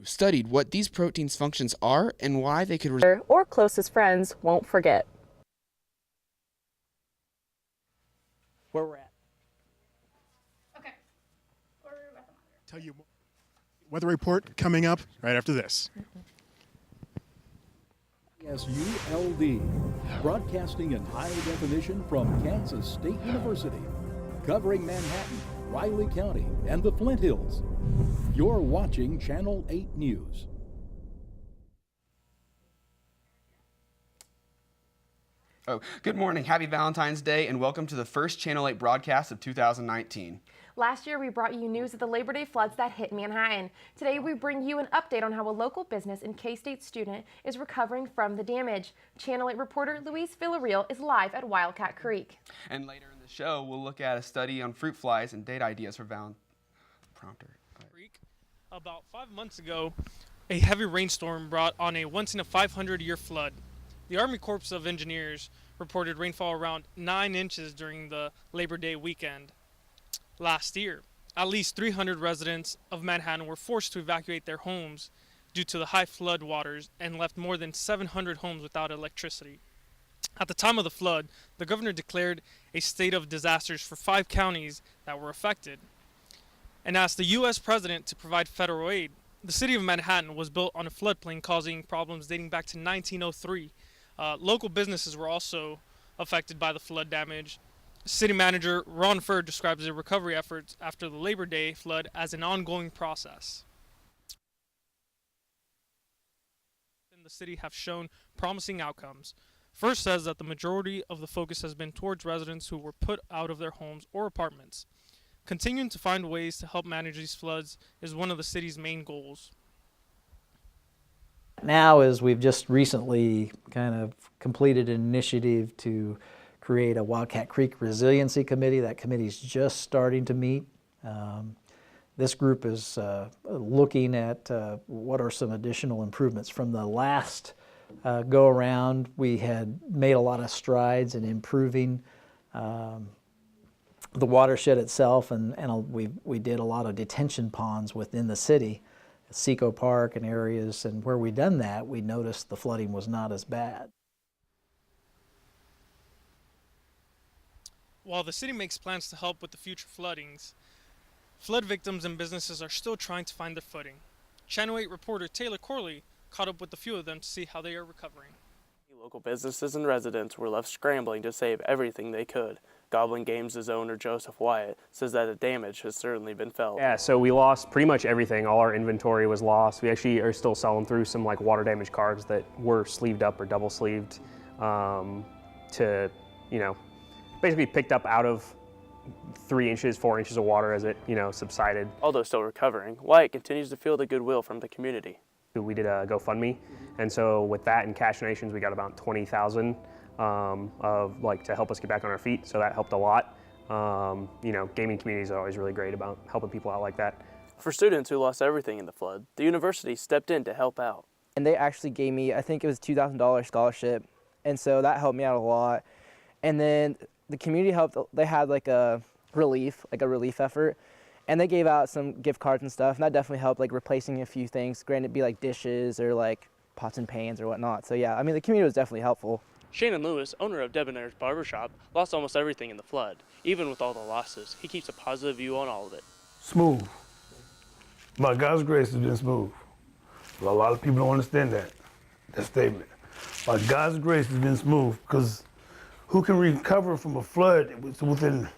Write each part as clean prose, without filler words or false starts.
studied what these proteins' functions are and why they could or closest friends won't forget. Where we're at. Okay. Or at the monitor. Tell you weather report coming up right after this. SULD, broadcasting in high definition from Kansas State University, covering Manhattan, Riley County, and the Flint Hills. You're watching Channel 8 News. Oh, good morning, happy Valentine's Day, and welcome to the first Channel 8 broadcast of 2019. Last year, we brought you news of the Labor Day floods that hit Manhattan. Today, we bring you an update on how a local business and K-State student is recovering from the damage. Channel 8 reporter Luis Villarreal is live at Wildcat Creek. And later in the show, we'll look at a study on fruit flies and date ideas for Prompter. About 5 months ago, a heavy rainstorm brought on a once-in-a-500-year flood. The Army Corps of Engineers reported rainfall around 9 inches during the Labor Day weekend. Last year, at least 300 residents of Manhattan were forced to evacuate their homes due to the high flood waters and left more than 700 homes without electricity. At the time of the flood, the governor declared a state of disasters for 5 counties that were affected and asked the U.S. president to provide federal aid. The city of Manhattan was built on a floodplain causing problems dating back to 1903. Local businesses were also affected by the flood damage. City manager Ron Furr describes the recovery efforts after the Labor Day flood as an ongoing process. The city have shown promising outcomes. Furr says that the majority of the focus has been towards residents who were put out of their homes or apartments. Continuing to find ways to help manage these floods is one of the city's main goals. Now is we've just recently kind of completed an initiative to create a Wildcat Creek Resiliency Committee. That committee is just starting to meet. This group is looking at what are some additional improvements. From the last go around, we had made a lot of strides in improving the watershed itself, and we did a lot of detention ponds within the city, Seco Park and areas, and where we done that, we noticed the flooding was not as bad. While the city makes plans to help with the future floodings, flood victims and businesses are still trying to find their footing. Channel 8 reporter Taylor Corley caught up with a few of them to see how they are recovering. Local businesses and residents were left scrambling to save everything they could. Goblin Games' owner Joseph Wyatt says that the damage has certainly been felt. Yeah, so we lost pretty much everything. All our inventory was lost. We actually are still selling through some like water damage cards that were sleeved up or double sleeved to, basically picked up out of 3 inches, 4 inches of water as it, subsided. Although still recovering, Wyatt continues to feel the goodwill from the community. We did a GoFundMe, and so with that and cash donations, we got about $20,000 to help us get back on our feet. So that helped a lot. Gaming communities are always really great about helping people out like that. For students who lost everything in the flood, the university stepped in to help out. And they actually gave me, I think it was $2,000 scholarship, and so that helped me out a lot. And then the community helped. They had like a relief effort. And they gave out some gift cards and stuff, and that definitely helped, like replacing a few things. Granted, be like dishes or like pots and pans or whatnot. So yeah, I mean, the community was definitely helpful. Shannon Lewis, owner of Debonair's Barbershop, lost almost everything in the flood. Even with all the losses, he keeps a positive view on all of it. Smooth. By God's grace, it's been smooth. Well, a lot of people don't understand that statement. By God's grace, it's been smooth, because who can recover from a flood within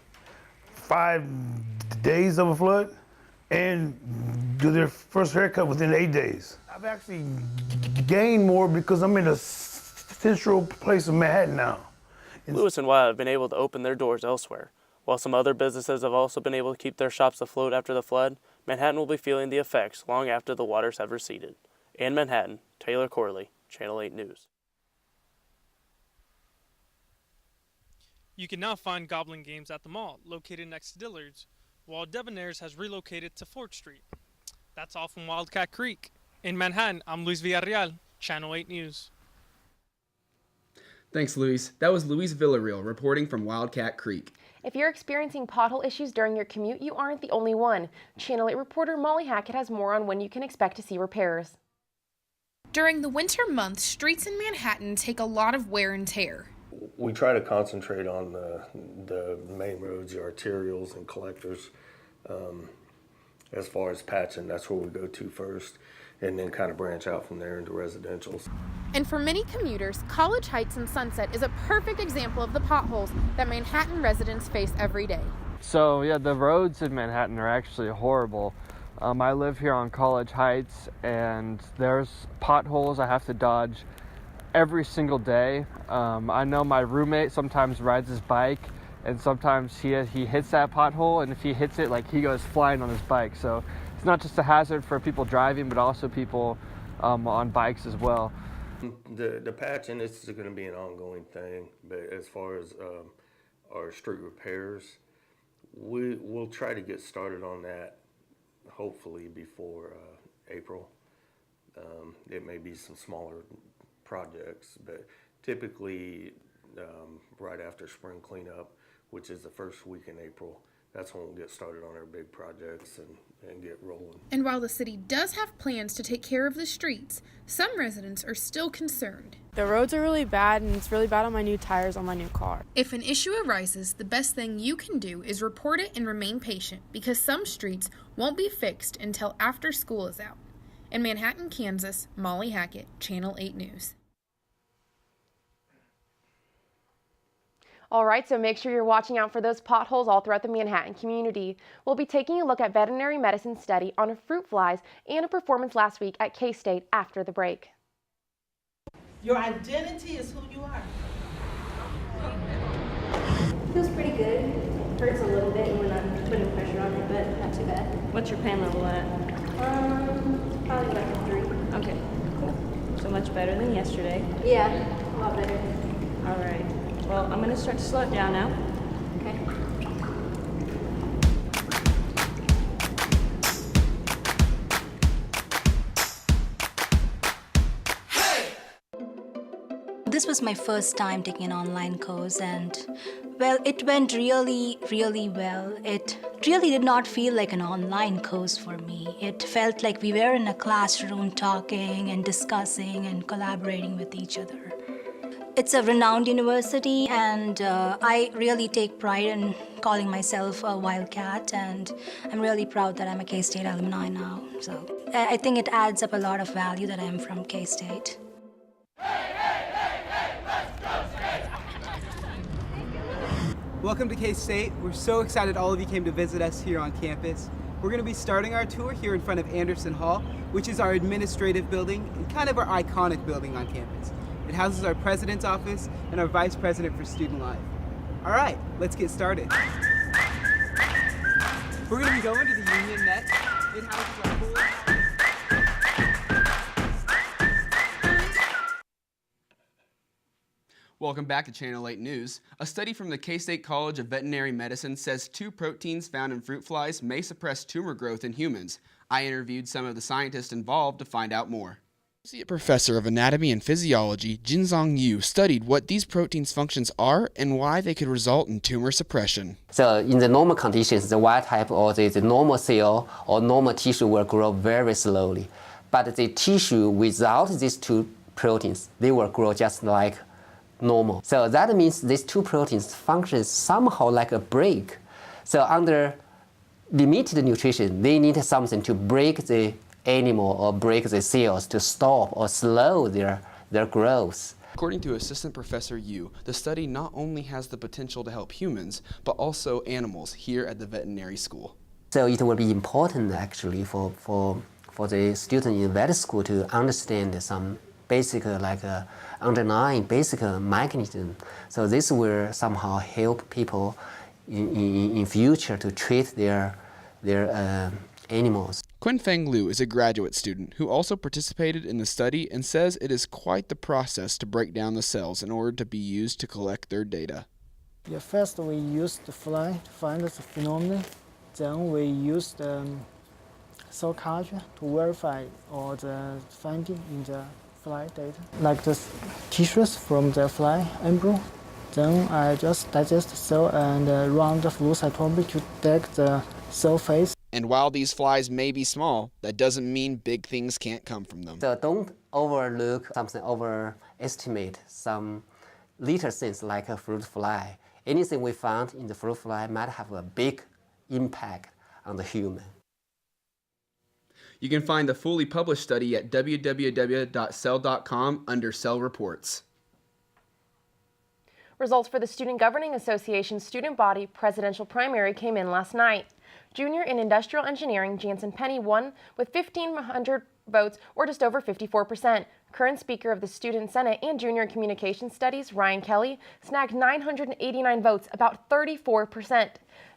5 days of a flood and do their first haircut within 8 days? I've actually gained more because I'm in a central place of Manhattan now. Lewis and Wyatt have been able to open their doors elsewhere. While some other businesses have also been able to keep their shops afloat after the flood, Manhattan will be feeling the effects long after the waters have receded. In Manhattan, Taylor Corley, Channel 8 News. You can now find Goblin Games at the mall, located next to Dillard's, while Debonair's has relocated to 4th Street. That's all from Wildcat Creek. In Manhattan, I'm Luis Villarreal, Channel 8 News. Thanks, Luis. That was Luis Villarreal reporting from Wildcat Creek. If you're experiencing pothole issues during your commute, you aren't the only one. Channel 8 reporter Molly Hackett has more on when you can expect to see repairs. During the winter months, streets in Manhattan take a lot of wear and tear. We try to concentrate on the main roads, the arterials and collectors. As far as patching, that's where we go to first, and then kind of branch out from there into residentials. And for many commuters, College Heights and Sunset is a perfect example of the potholes that Manhattan residents face every day. So yeah, the roads in Manhattan are actually horrible. I live here on College Heights, and there's potholes I have to dodge every single day. I know my roommate sometimes rides his bike, and sometimes he hits that pothole, and if he hits it, like, he goes flying on his bike. So it's not just a hazard for people driving, but also people on bikes as well. The patching is going to be an ongoing thing, but as far as our street repairs, we'll try to get started on that hopefully before April. It may be some smaller projects, but typically right after spring cleanup, which is the first week in April, that's when we'll get started on our big projects and get rolling. And while the city does have plans to take care of the streets, some residents are still concerned. The roads are really bad, and it's really bad on my new tires on my new car. If an issue arises, the best thing you can do is report it and remain patient, because some streets won't be fixed until after school is out. In Manhattan, Kansas, Molly Hackett, Channel 8 News. All right, so make sure you're watching out for those potholes all throughout the Manhattan community. We'll be taking a look at veterinary medicine study on fruit flies and a performance last week at K-State after the break. Your identity is who you are. Feels pretty good. Hurts a little bit when I'm putting pressure on it, but not too bad. What's your pain level at? Probably like a 3. Okay, cool. So much better than yesterday. Yeah, a lot better. All right. Well, I'm going to start to slow it down now. Okay. This was my first time taking an online course, and well, it went really, really well. It really did not feel like an online course for me. It felt like we were in a classroom talking and discussing and collaborating with each other. It's a renowned university, and I really take pride in calling myself a Wildcat, and I'm really proud that I'm a K-State alumni now. So I think it adds up a lot of value that I'm from K-State. Welcome to K-State. We're so excited all of you came to visit us here on campus. We're going to be starting our tour here in front of Anderson Hall, which is our administrative building and kind of our iconic building on campus. It houses our president's office and our vice president for student life. All right, let's get started. We're going to be going to the Union next. It houses our pool. Welcome back to Channel 8 News. A study from the K-State College of Veterinary Medicine says 2 proteins found in fruit flies may suppress tumor growth in humans. I interviewed some of the scientists involved to find out more. Associate Professor of Anatomy and Physiology Jinzong Yu studied what these proteins' functions are and why they could result in tumor suppression. So in the normal conditions, the wild type or the normal cell or normal tissue will grow very slowly. But the tissue without these 2 proteins, they will grow just like normal. So that means these 2 proteins function somehow like a brake. So under limited nutrition, they need something to break the animal or break the cells to stop or slow their growth. According to Assistant Professor Yu, the study not only has the potential to help humans, but also animals here at the veterinary school. So it will be important actually for the student in vet school to understand some basic underlying basic mechanism. So this will somehow help people in future to treat their animals. Quinfeng Liu is a graduate student who also participated in the study and says it is quite the process to break down the cells in order to be used to collect their data. Yeah, first we used the fly to find the phenomenon. Then we used cell culture to verify all the findings in the fly data, like the tissues from the fly embryo. Then I just digest the cell and run the flow cytometry to detect the cell phase. And while these flies may be small, that doesn't mean big things can't come from them. So don't overlook something, overestimate some little things like a fruit fly. Anything we found in the fruit fly might have a big impact on the human. You can find the fully published study at www.cell.com under Cell Reports. Results for the Student Governing Association's student body presidential primary came in last night. Junior in Industrial Engineering, Jansen Penny won with 1,500 votes, or just over 54%. Current Speaker of the Student Senate and Junior in Communication Studies, Ryan Kelly, snagged 989 votes, about 34%.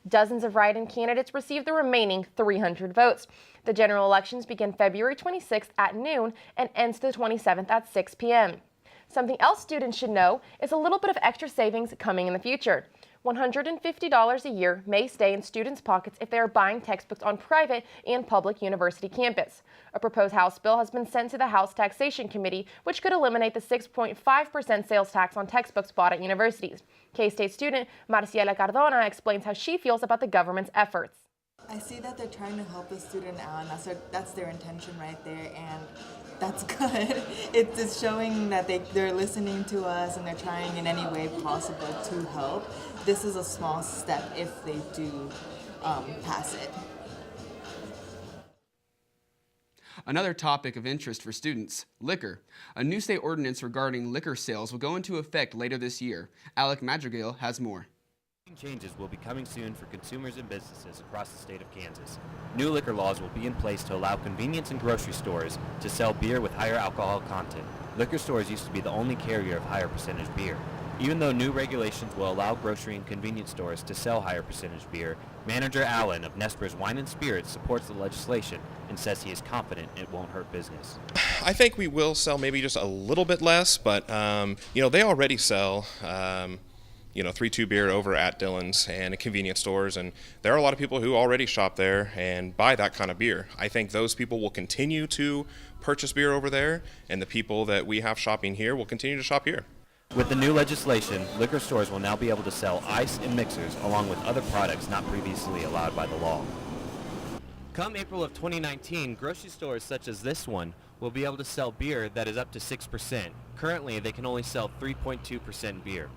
Dozens of write-in candidates received the remaining 300 votes. The general elections begin February 26th at noon and ends the 27th at 6 p.m. Something else students should know is a little bit of extra savings coming in the future. $150 a year may stay in students' pockets if they are buying textbooks on private and public university campus. A proposed House bill has been sent to the House Taxation Committee, which could eliminate the 6.5% sales tax on textbooks bought at universities. K-State student Marciela Cardona explains how she feels about the government's efforts. I see that they're trying to help the student out, and that's their intention right there, and that's good. It's showing that they're listening to us and they're trying in any way possible to help. This is a small step if they do pass it. Another topic of interest for students, liquor. A new state ordinance regarding liquor sales will go into effect later this year. Alec Madrigal has more. Changes will be coming soon for consumers and businesses across the state of Kansas. New liquor laws will be in place to allow convenience and grocery stores to sell beer with higher alcohol content. Liquor stores used to be the only carrier of higher percentage beer. Even though new regulations will allow grocery and convenience stores to sell higher percentage beer, manager Allen of Nesper's Wine and Spirits supports the legislation and says he is confident it won't hurt business. I think we will sell maybe just a little bit less, but they already sell 3-2 beer over at Dillon's and at convenience stores, and there are a lot of people who already shop there and buy that kind of beer. I think those people will continue to purchase beer over there, and the people that we have shopping here will continue to shop here. With the new legislation, liquor stores will now be able to sell ice and mixers along with other products not previously allowed by the law. Come April of 2019, grocery stores such as this one will be able to sell beer that is up to 6%. Currently, they can only sell 3.2% beer.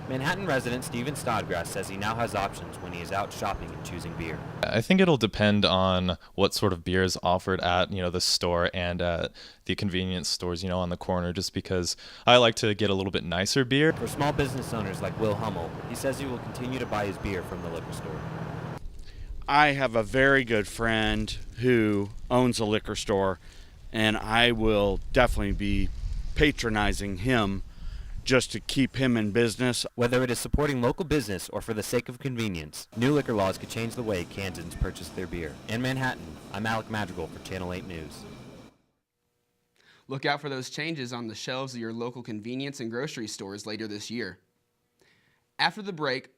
Manhattan resident Steven Stodgrass says he now has options when he is out shopping and choosing beer. I think it'll depend on what sort of beer is offered at the store and at the convenience stores on the corner, just because I like to get a little bit nicer beer. For small business owners like Will Hummel, he says he will continue to buy his beer from the liquor store. I have a very good friend who owns a liquor store, and I will definitely be patronizing him just to keep him in business. Whether it is supporting local business or for the sake of convenience, new liquor laws could change the way Kansans purchase their beer. In Manhattan, I'm Alec Madrigal for Channel 8 News. Look out for those changes on the shelves of your local convenience and grocery stores later this year. After the break,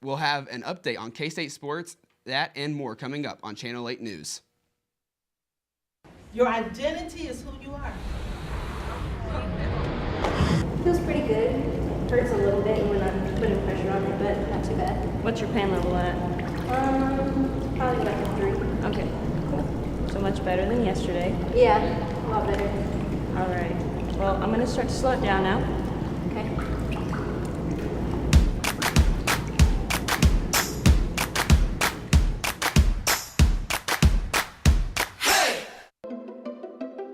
we'll have an update on K-State sports, that and more coming up on Channel 8 News. Your identity is who you are. Feels pretty good. Hurts a little bit when I'm putting pressure on it, but not too bad. What's your pain level at? Probably like a 3. Okay, cool. So much better than yesterday. Yeah, a lot better. All right. Well, I'm going to start to slow it down now. Okay.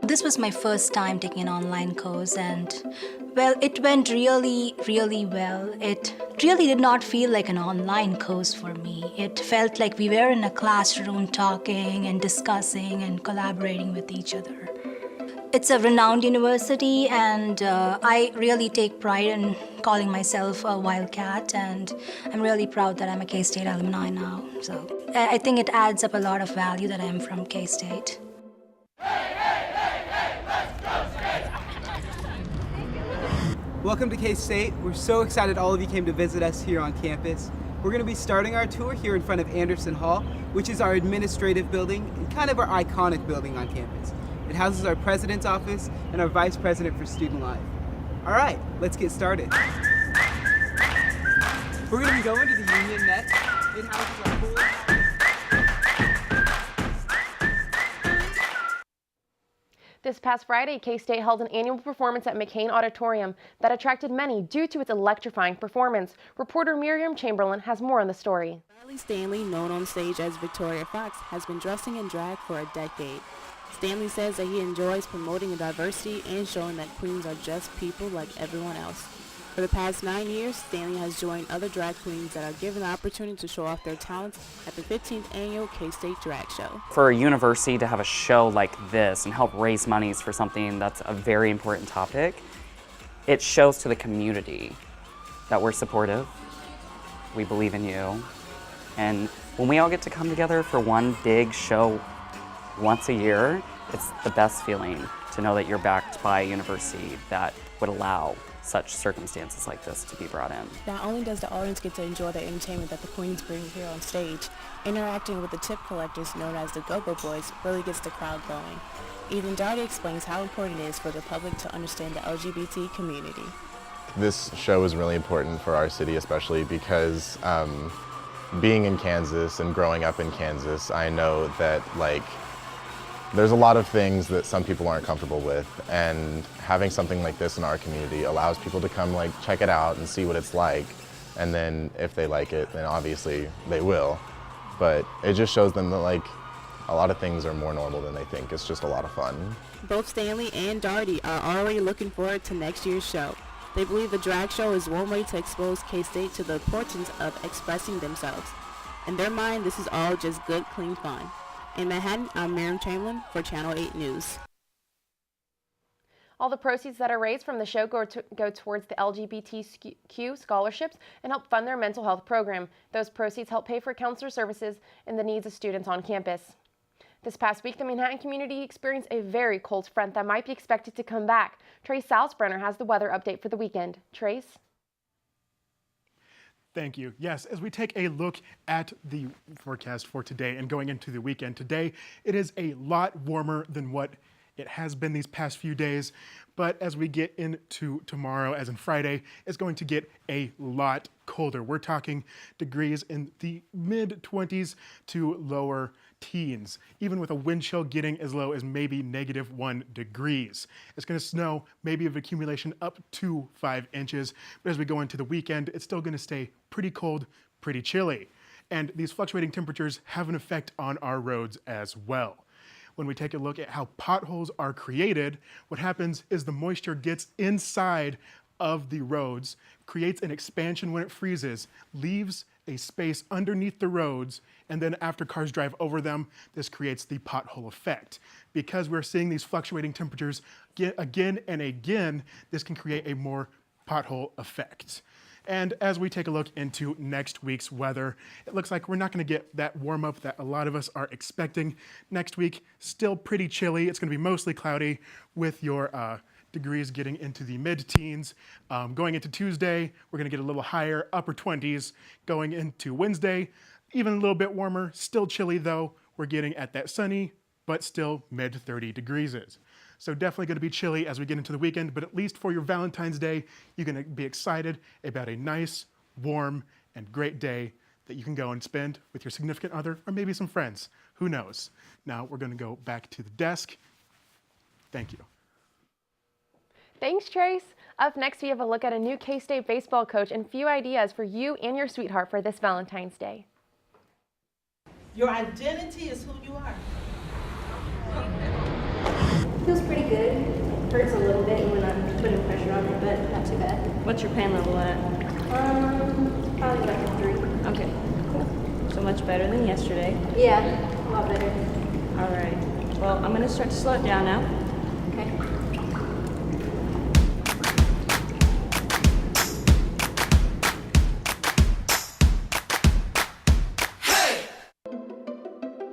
This was my first time taking an online course, and well, it went really, really well. It really did not feel like an online course for me. It felt like we were in a classroom talking and discussing and collaborating with each other. It's a renowned university, and I really take pride in calling myself a Wildcat, and I'm really proud that I'm a K-State alumni now. So I think it adds up a lot of value that I'm from K-State. Welcome to K-State. We're so excited all of you came to visit us here on campus. We're going to be starting our tour here in front of Anderson Hall, which is our administrative building and kind of our iconic building on campus. It houses our president's office and our vice president for student life. All right, let's get started. We're going to be going to the Union next. It houses our pool. This past Friday, K-State held an annual performance at McCain Auditorium that attracted many due to its electrifying performance. Reporter Miriam Chamberlain has more on the story. Riley Stanley, known on stage as Victoria Fox, has been dressing in drag for a decade. Stanley says that he enjoys promoting diversity and showing that queens are just people like everyone else. For the past 9 years, Stanley has joined other drag queens that are given the opportunity to show off their talents at the 15th annual K-State Drag Show. For a university to have a show like this and help raise monies for something that's a very important topic, it shows to the community that we're supportive, we believe in you, and when we all get to come together for one big show once a year, it's the best feeling to know that you're backed by a university that would allow such circumstances like this to be brought in. Not only does the audience get to enjoy the entertainment that the queens bring here on stage, interacting with the tip collectors known as the Go-Go Boys really gets the crowd going. Ethan Darty explains how important it is for the public to understand the LGBT community. This show is really important for our city, especially because being in Kansas and growing up in Kansas, I know that there's a lot of things that some people aren't comfortable with, and having something like this in our community allows people to come check it out and see what it's like, and then if they like it, then obviously they will. But it just shows them that a lot of things are more normal than they think. It's just a lot of fun. Both Stanley and Darty are already looking forward to next year's show. They believe the drag show is one way to expose K-State to the importance of expressing themselves. In their mind, this is all just good, clean fun. In Manhattan, I'm Miriam Chamberlain for Channel 8 News. All the proceeds that are raised from the show go towards the LGBTQ scholarships and help fund their mental health program. Those proceeds help pay for counselor services and the needs of students on campus. This past week, the Manhattan community experienced a very cold front that might be expected to come back. Trace Salzbrenner has the weather update for the weekend. Trace? Thank you. Yes, as we take a look at the forecast for today and going into the weekend, today it is a lot warmer than what it has been these past few days. But as we get into tomorrow, as in Friday, it's going to get a lot colder. We're talking degrees in the mid-20s to lower teens, even with a wind chill getting as low as maybe -1 degrees. It's going to snow, maybe of accumulation up to 5 inches, but as we go into the weekend, it's still going to stay pretty cold, pretty chilly. And these fluctuating temperatures have an effect on our roads as well. When we take a look at how potholes are created, what happens is the moisture gets inside of the roads, creates an expansion when it freezes, leaves a space underneath the roads, and then after cars drive over them, this creates the pothole effect. Because we're seeing these fluctuating temperatures again and again, this can create a more pothole effect. And as we take a look into next week's weather, it looks like we're not going to get that warm up that a lot of us are expecting. Next week, still pretty chilly. It's going to be mostly cloudy with your degrees getting into the mid-teens. Going into Tuesday, we're going to get a little higher, upper 20s. Going into Wednesday, even a little bit warmer, still chilly though. We're getting at that sunny, but still mid-30 degrees. So definitely going to be chilly as we get into the weekend, but at least for your Valentine's Day, you're going to be excited about a nice, warm, and great day that you can go and spend with your significant other or maybe some friends. Who knows? Now we're going to go back to the desk. Thank you. Thanks, Trace. Up next, we have a look at a new K-State baseball coach and a few ideas for you and your sweetheart for this Valentine's Day. Your identity is who you are. Feels pretty good. Hurts a little bit when I'm putting pressure on it, but not too bad. What's your pain level at? Probably like a 3. Okay, cool. So much better than yesterday. Yeah, a lot better. All right. Well, I'm going to start to slow it down now. Okay.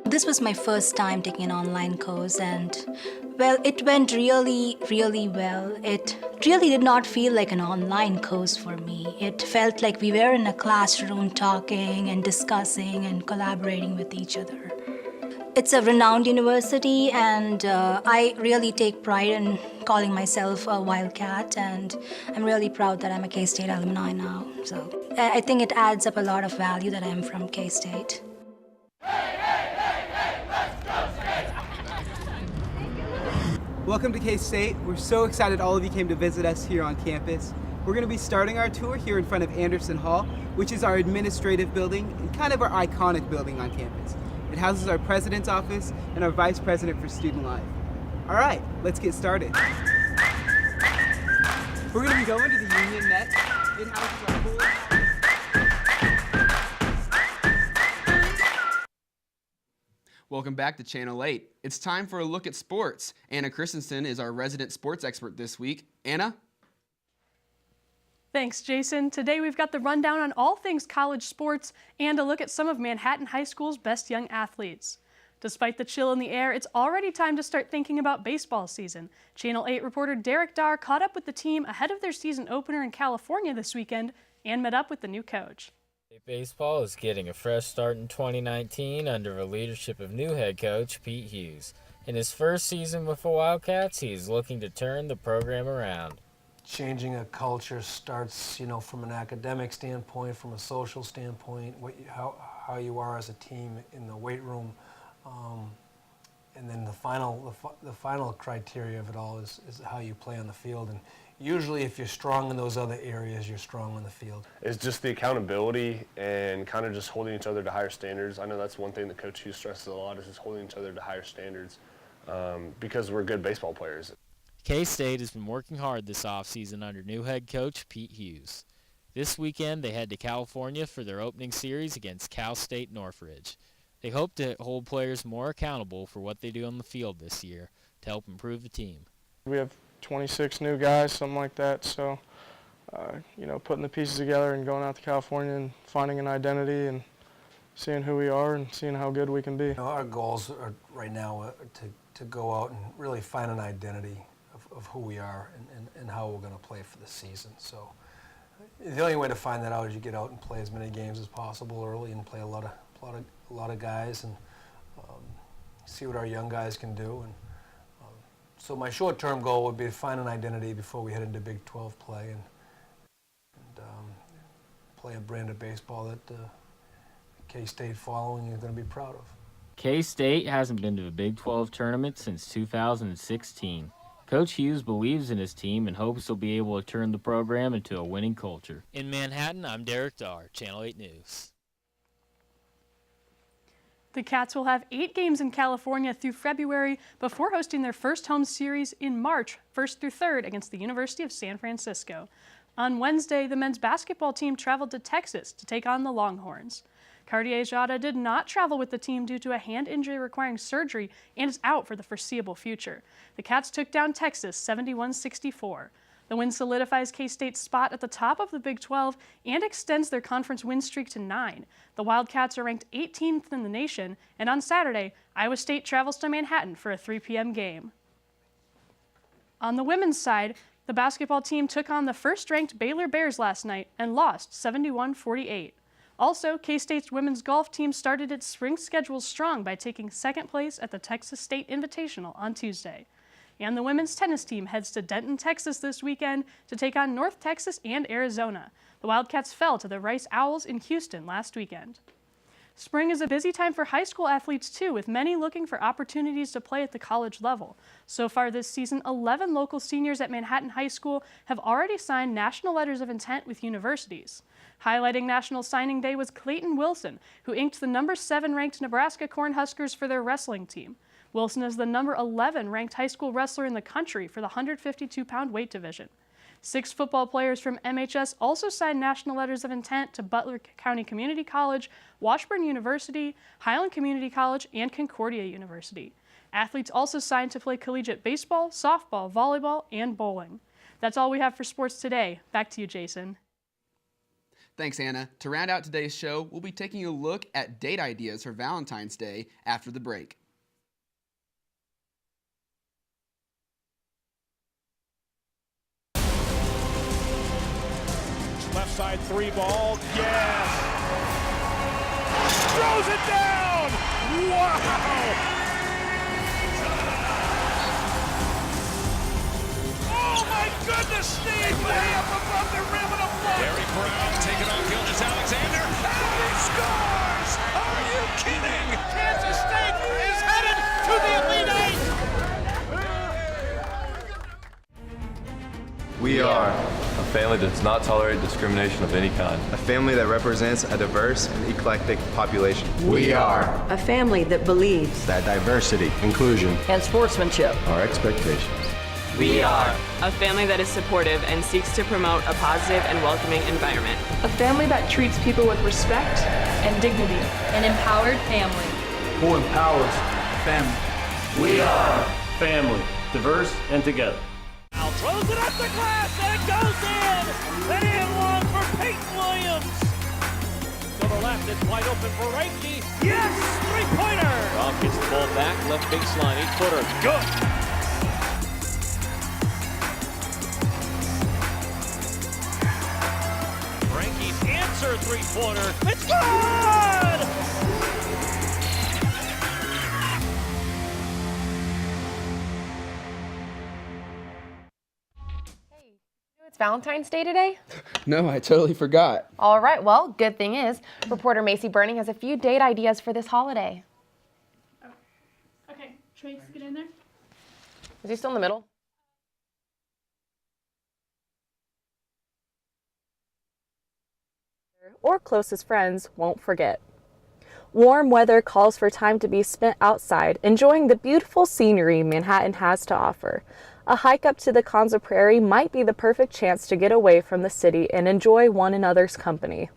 This was my first time taking an online course, and well, it went really, really well. It really did not feel like an online course for me. It felt like we were in a classroom talking and discussing and collaborating with each other. It's a renowned university, and I really take pride in calling myself a Wildcat, and I'm really proud that I'm a K-State alumni now. So I think it adds up a lot of value that I'm from K-State. Welcome to K-State. We're so excited all of you came to visit us here on campus. We're going to be starting our tour here in front of Anderson Hall, which is our administrative building and kind of our iconic building on campus. It houses our president's office and our vice president for student life. All right, let's get started. We're going to be going to the Union next. It houses our whole... Welcome back to Channel 8. It's time for a look at sports. Anna Christensen is our resident sports expert this week. Anna? Thanks, Jason. Today we've got the rundown on all things college sports and a look at some of Manhattan High School's best young athletes. Despite the chill in the air, it's already time to start thinking about baseball season. Channel 8 reporter Derek Darr caught up with the team ahead of their season opener in California this weekend and met up with the new coach. Baseball is getting a fresh start in 2019 under the leadership of new head coach Pete Hughes. In his first season with the Wildcats, he is looking to turn the program around. Changing a culture starts, from an academic standpoint, from a social standpoint, how you are as a team in the weight room, and then the final criteria of it all is how you play on the field. And usually, if you're strong in those other areas, you're strong on the field. It's just the accountability and kind of just holding each other to higher standards. I know that's one thing that Coach Hughes stresses a lot, is just holding each other to higher standards because we're good baseball players. K-State has been working hard this offseason under new head coach Pete Hughes. This weekend, they head to California for their opening series against Cal State Northridge. They hope to hold players more accountable for what they do on the field this year to help improve the team. We have 26 new guys, something like that, so, putting the pieces together and going out to California and finding an identity and seeing who we are and seeing how good we can be. Our goals are right now to go out and really find an identity of who we are and how we're going to play for the season. So the only way to find that out is you get out and play as many games as possible early and play a lot of guys and see what our young guys can do. And so my short-term goal would be to find an identity before we head into Big 12 play and play a brand of baseball that K-State following is going to be proud of. K-State hasn't been to the Big 12 tournament since 2016. Coach Hughes believes in his team and hopes he'll be able to turn the program into a winning culture. In Manhattan, I'm Derek Darr, Channel 8 News. The Cats will have 8 games in California through February before hosting their first home series in March, 1st through 3rd, against the University of San Francisco. On Wednesday, the men's basketball team traveled to Texas to take on the Longhorns. Cartier Jada did not travel with the team due to a hand injury requiring surgery and is out for the foreseeable future. The Cats took down Texas 71-64. The win solidifies K-State's spot at the top of the Big 12 and extends their conference win streak to 9. The Wildcats are ranked 18th in the nation, and on Saturday, Iowa State travels to Manhattan for a 3 p.m. game. On the women's side, the basketball team took on the first-ranked Baylor Bears last night and lost 71-48. Also, K-State's women's golf team started its spring schedule strong by taking second place at the Texas State Invitational on Tuesday. And the women's tennis team heads to Denton, Texas this weekend to take on North Texas and Arizona. The Wildcats fell to the Rice Owls in Houston last weekend. Spring is a busy time for high school athletes too, with many looking for opportunities to play at the college level. So far this season, 11 local seniors at Manhattan High School have already signed national letters of intent with universities. Highlighting National Signing Day was Clayton Wilson, who inked the number 7 ranked Nebraska Cornhuskers for their wrestling team. Wilson is the number 11 ranked high school wrestler in the country for the 152-pound weight division. 6 football players from MHS also signed national letters of intent to Butler County Community College, Washburn University, Highland Community College, and Concordia University. Athletes also signed to play collegiate baseball, softball, volleyball, and bowling. That's all we have for sports today. Back to you, Jason. Thanks, Anna. To round out today's show, we'll be taking a look at date ideas for Valentine's Day after the break. Left side 3 ball, yes! Throws throws it down! Wow! Oh my goodness, Steve! Way up above the rim and a block! Derek Brown taking on Gildas Alexander, and he scores! Are you kidding? Kansas State is headed to the Elite Eight! We are a family that does not tolerate discrimination of any kind. A family that represents a diverse and eclectic population. We are a family that believes that diversity, inclusion, and sportsmanship are expectations. We are a family that is supportive and seeks to promote a positive and welcoming environment. A family that treats people with respect and dignity. An empowered family. Who empowers family. We are family, diverse and together. Now throws it up the glass and it goes in! An and one for Peyton Williams! To the left, it's wide open for Reiki. Yes! Three-pointer! Goff gets the ball back, left baseline, 8-footer. Good! Reiki's answer three-pointer. It's good! It's Valentine's Day today? No, I totally forgot. All right, well, good thing is, reporter Macy Burning has a few date ideas for this holiday. Okay, Trace, get in there. Is he still in the middle? Or closest friends won't forget. Warm weather calls for time to be spent outside, enjoying the beautiful scenery Manhattan has to offer. A hike up to the Konza Prairie might be the perfect chance to get away from the city and enjoy one another's company.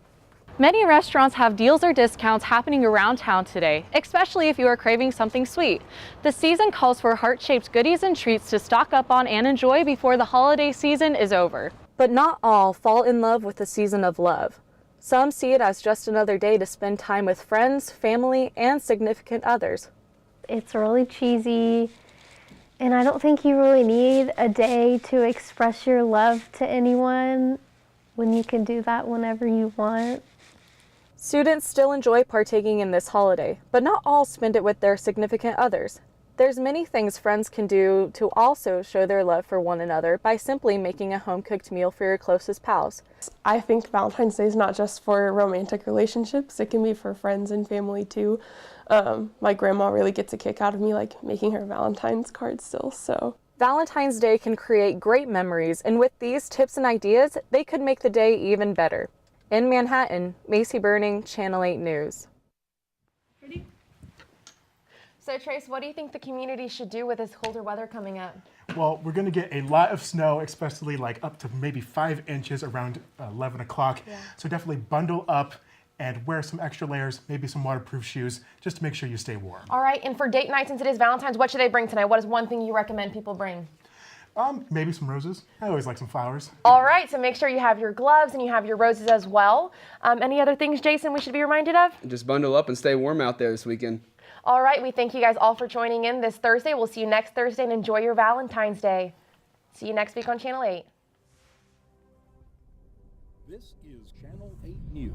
Many restaurants have deals or discounts happening around town today, especially if you are craving something sweet. The season calls for heart-shaped goodies and treats to stock up on and enjoy before the holiday season is over. But not all fall in love with the season of love. Some see it as just another day to spend time with friends, family, and significant others. It's really cheesy, and I don't think you really need a day to express your love to anyone when you can do that whenever you want. Students still enjoy partaking in this holiday, but not all spend it with their significant others. There's many things friends can do to also show their love for one another by simply making a home-cooked meal for your closest pals. I think Valentine's Day is not just for romantic relationships, it can be for friends and family too. My grandma really gets a kick out of me making her Valentine's card still, so. Valentine's Day can create great memories, and with these tips and ideas, they could make the day even better. In Manhattan, Macy Burning, Channel 8 News. So Trace, what do you think the community should do with this colder weather coming up? Well, we're going to get a lot of snow, especially up to maybe 5 inches around 11 o'clock. Yeah. So definitely bundle up and wear some extra layers, maybe some waterproof shoes, just to make sure you stay warm. All right, and for date night, since it is Valentine's, what should they bring tonight? What is one thing you recommend people bring? Maybe some roses. I always like some flowers. All right, so make sure you have your gloves and you have your roses as well. Any other things, Jason, we should be reminded of? Just bundle up and stay warm out there this weekend. All right, we thank you guys all for joining in this Thursday. We'll see you next Thursday and enjoy your Valentine's Day. See you next week on Channel 8. This is Channel 8 News.